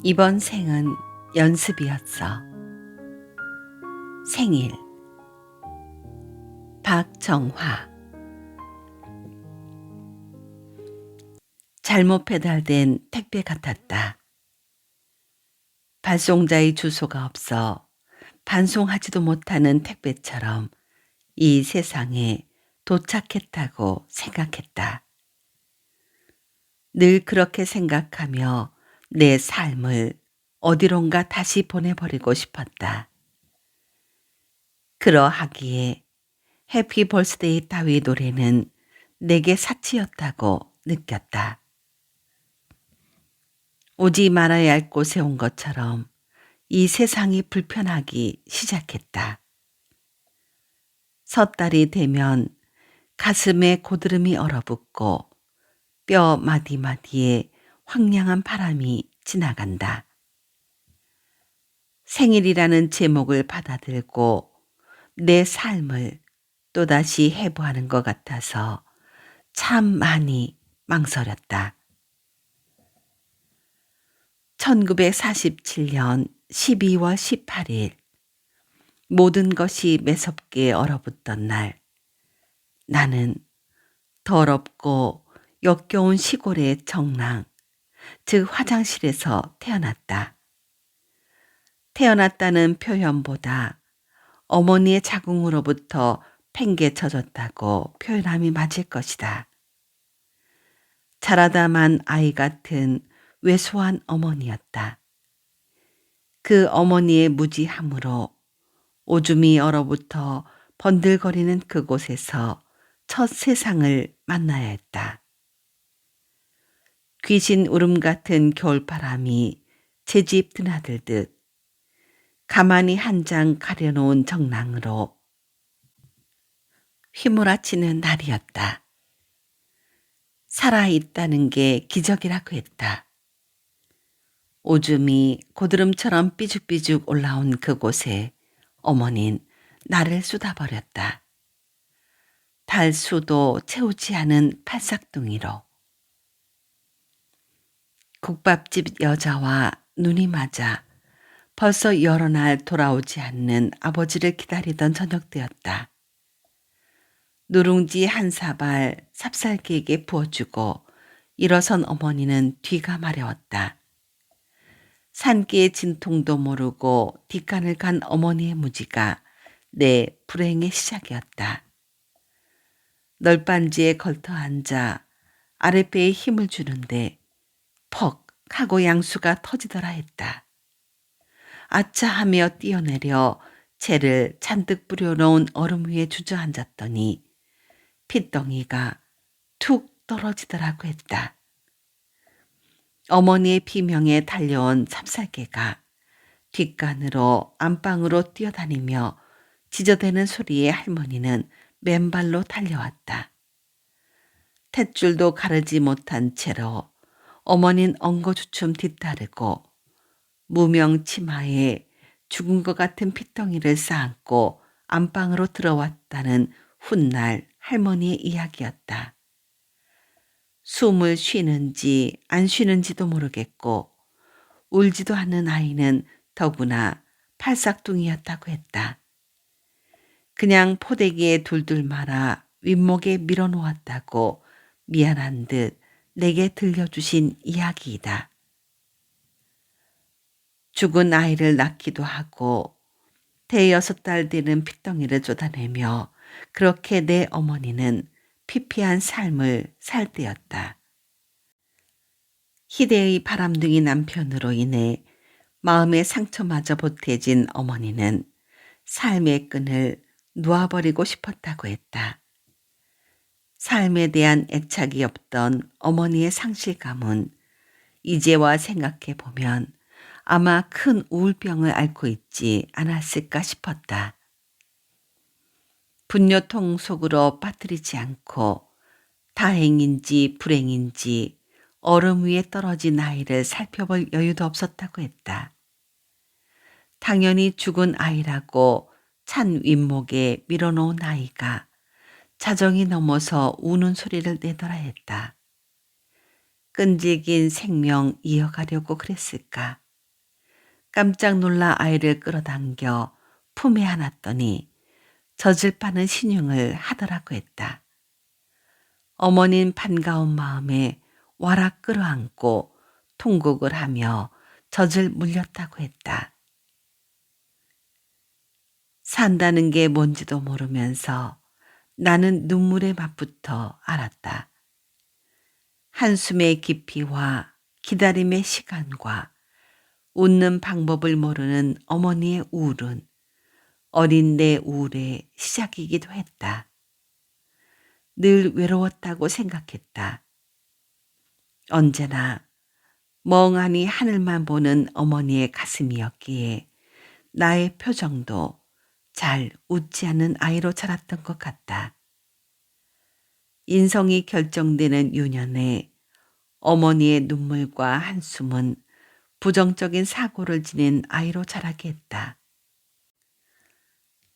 이번 생은 연습이었어. 생일. 박정화. 잘못 배달된 택배 같았다. 발송자의 주소가 없어 반송하지도 못하는 택배처럼 이 세상에 도착했다고 생각했다. 늘 그렇게 생각하며 내 삶을 어디론가 다시 보내버리고 싶었다. 그러하기에 해피 벌스데이 따위 노래는 내게 사치였다고 느꼈다. 오지 말아야 할 곳에 온 것처럼 이 세상이 불편하기 시작했다. 섣달이 되면 가슴에 고드름이 얼어붙고 뼈 마디마디에 황량한 바람이 지나간다. 생일이라는 제목을 받아들고 내 삶을 또다시 해부하는 것 같아서 참 많이 망설였다. 1947년 12월 18일 모든 것이 매섭게 얼어붙던 날, 나는 더럽고 역겨운 시골의 정랑, 즉 화장실에서 태어났다. 태어났다는 표현보다 어머니의 자궁으로부터 팽개쳐졌다고 표현함이 맞을 것이다. 자라다만 아이 같은 왜소한 어머니였다. 그 어머니의 무지함으로 오줌이 얼어붙어 번들거리는 그곳에서 첫 세상을 만나야 했다. 귀신 울음 같은 겨울바람이 제 집 드나들듯 가만히 한 장 가려놓은 정랑으로 휘몰아치는 날이었다. 살아있다는 게 기적이라고 했다. 오줌이 고드름처럼 삐죽삐죽 올라온 그곳에 어머닌 나를 쏟아버렸다. 달수도 채우지 않은 팔싹둥이로. 국밥집 여자와 눈이 맞아 벌써 여러 날 돌아오지 않는 아버지를 기다리던 저녁 때였다. 누룽지 한 사발 삽살개에게 부어주고 일어선 어머니는 뒤가 마려웠다. 산기의 진통도 모르고 뒷간을 간 어머니의 무지가 내 불행의 시작이었다. 널빤지에 걸터 앉아 아랫배에 힘을 주는데 퍽 하고 양수가 터지더라 했다. 아차 하며 뛰어내려 채를 잔뜩 뿌려놓은 얼음 위에 주저앉았더니 핏덩이가 툭 떨어지더라고 했다. 어머니의 비명에 달려온 삽살개가 뒷간으로 안방으로 뛰어다니며 지저대는 소리에 할머니는 맨발로 달려왔다. 탯줄도 가르지 못한 채로 어머니는 엉거주춤 뒤따르고 무명 치마에 죽은 것 같은 핏덩이를 쌓고 안방으로 들어왔다는 훗날 할머니의 이야기였다. 숨을 쉬는지 안 쉬는지도 모르겠고 울지도 않는 아이는 더구나 팔싹둥이였다고 했다. 그냥 포대기에 둘둘 말아 윗목에 밀어놓았다고 미안한 듯 내게 들려주신 이야기이다. 죽은 아이를 낳기도 하고 대여섯 달 되는 핏덩이를 쫓아내며 그렇게 내 어머니는 피피한 삶을 살 때였다. 희대의 바람둥이 남편으로 인해 마음의 상처마저 보태진 어머니는 삶의 끈을 놓아버리고 싶었다고 했다. 삶에 대한 애착이 없던 어머니의 상실감은 이제와 생각해 보면 아마 큰 우울병을 앓고 있지 않았을까 싶었다. 분뇨통 속으로 빠뜨리지 않고 다행인지 불행인지 얼음 위에 떨어진 아이를 살펴볼 여유도 없었다고 했다. 당연히 죽은 아이라고 찬 윗목에 밀어놓은 아이가 자정이 넘어서 우는 소리를 내더라 했다. 끈질긴 생명 이어가려고 그랬을까? 깜짝 놀라 아이를 끌어당겨 품에 안았더니 젖을 빠는 신용을 하더라고 했다. 어머닌 반가운 마음에 와락 끌어안고 통곡을 하며 젖을 물렸다고 했다. 산다는 게 뭔지도 모르면서 나는 눈물의 맛부터 알았다. 한숨의 깊이와 기다림의 시간과 웃는 방법을 모르는 어머니의 우울은 어린 내 우울의 시작이기도 했다. 늘 외로웠다고 생각했다. 언제나 멍하니 하늘만 보는 어머니의 가슴이었기에 나의 표정도 잘 웃지 않는 아이로 자랐던 것 같다. 인성이 결정되는 유년에 어머니의 눈물과 한숨은 부정적인 사고를 지닌 아이로 자라게 했다.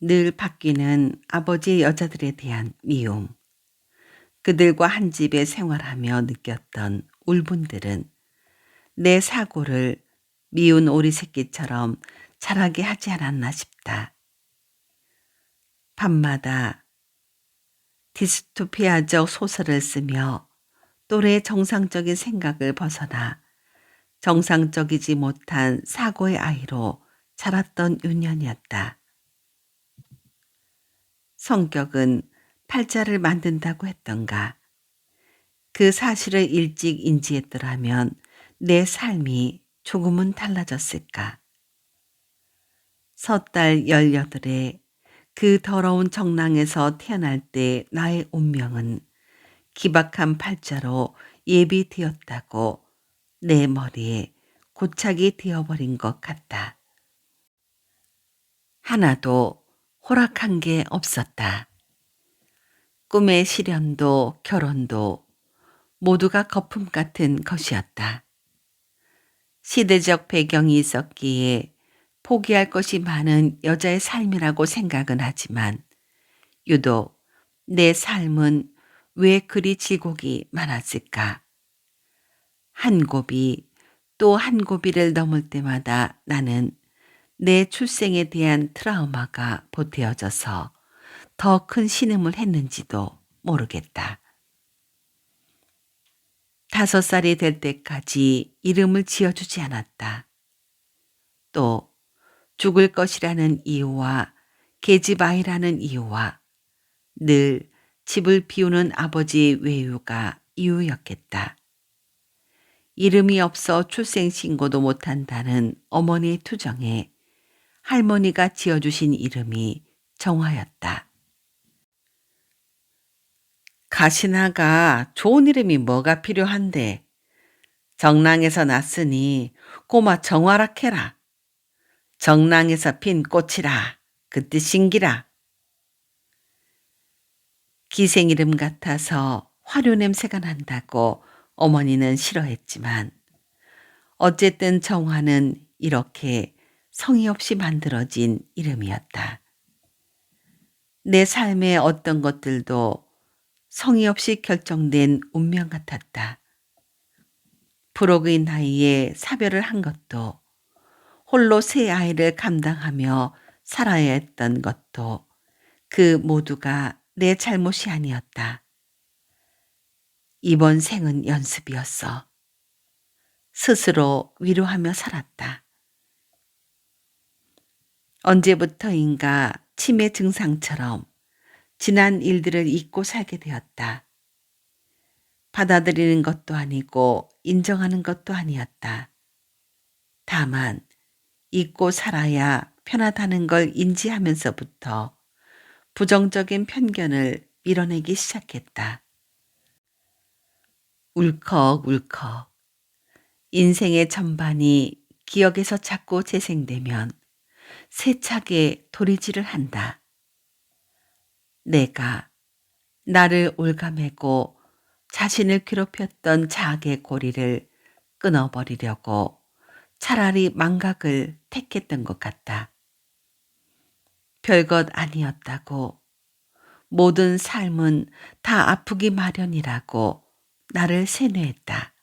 늘 바뀌는 아버지의 여자들에 대한 미움, 그들과 한 집에 생활하며 느꼈던 울분들은 내 사고를 미운 오리 새끼처럼 자라게 하지 않았나 싶다. 밤마다 디스토피아적 소설을 쓰며 또래의 정상적인 생각을 벗어나 정상적이지 못한 사고의 아이로 자랐던 유년이었다. 성격은 팔자를 만든다고 했던가. 그 사실을 일찍 인지했더라면 내 삶이 조금은 달라졌을까. 섣달 18에 그 더러운 정랑에서 태어날 때 나의 운명은 기박한 팔자로 예비되었다고 내 머리에 고착이 되어버린 것 같다. 하나도 호락한 게 없었다. 꿈의 실현도 결혼도 모두가 거품 같은 것이었다. 시대적 배경이 있었기에 포기할 것이 많은 여자의 삶이라고 생각은 하지만 유독 내 삶은 왜 그리 질곡이 많았을까? 한 고비 또 한 고비를 넘을 때마다 나는 내 출생에 대한 트라우마가 보태어져서 더 큰 신음을 했는지도 모르겠다. 5살이 될 때까지 이름을 지어주지 않았다. 또 죽을 것이라는 이유와 계집 아이라는 이유와 늘 집을 비우는 아버지의 외유가 이유였겠다. 이름이 없어 출생신고도 못한다는 어머니의 투정에 할머니가 지어주신 이름이 정화였다. 가시나가 좋은 이름이 뭐가 필요한데 정랑에서 났으니 꼬마 정화라 캐라. 정랑에서 핀 꽃이라 그 뜻인기라. 기생 이름 같아서 화료 냄새가 난다고 어머니는 싫어했지만 어쨌든 정화는 이렇게 성의 없이 만들어진 이름이었다. 내 삶의 어떤 것들도 성의 없이 결정된 운명 같았다. 부록의 나이에 사별을 한 것도 홀로 세 아이를 감당하며 살아야 했던 것도 그 모두가 내 잘못이 아니었다. 이번 생은 연습이었어. 스스로 위로하며 살았다. 언제부터인가 치매 증상처럼 지난 일들을 잊고 살게 되었다. 받아들이는 것도 아니고 인정하는 것도 아니었다. 다만 잊고 살아야 편하다는 걸 인지하면서부터 부정적인 편견을 밀어내기 시작했다. 울컥울컥 인생의 전반이 기억에서 자꾸 재생되면 세차게 도리질을 한다. 내가 나를 올가매고 자신을 괴롭혔던 자학의 고리를 끊어버리려고 차라리 망각을 택했던 것 같다. 별것 아니었다고, 모든 삶은 다 아프기 마련이라고 나를 세뇌했다.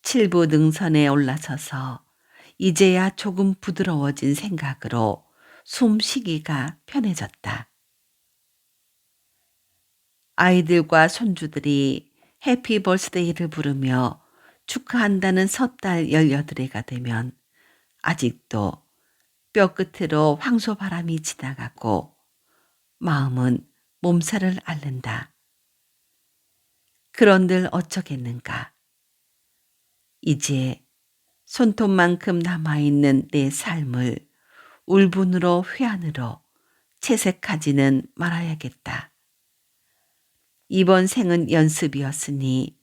칠부 능선에 올라서서 이제야 조금 부드러워진 생각으로 숨쉬기가 편해졌다. 아이들과 손주들이 해피 벌스데이를 부르며 축하한다는 섣달 18애가 되면 아직도 뼈끝으로 황소바람이 지나가고 마음은 몸살을 앓는다. 그런들 어쩌겠는가. 이제 손톱만큼 남아있는 내 삶을 울분으로 회한으로 채색하지는 말아야겠다. 이번 생은 연습이었으니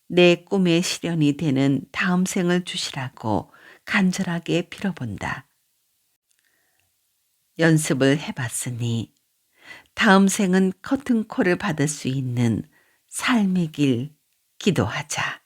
내 꿈의 실현이 되는 다음 생을 주시라고 간절하게 빌어본다. 연습을 해봤으니 다음 생은 커튼콜을 받을 수 있는 삶의 길 기도하자.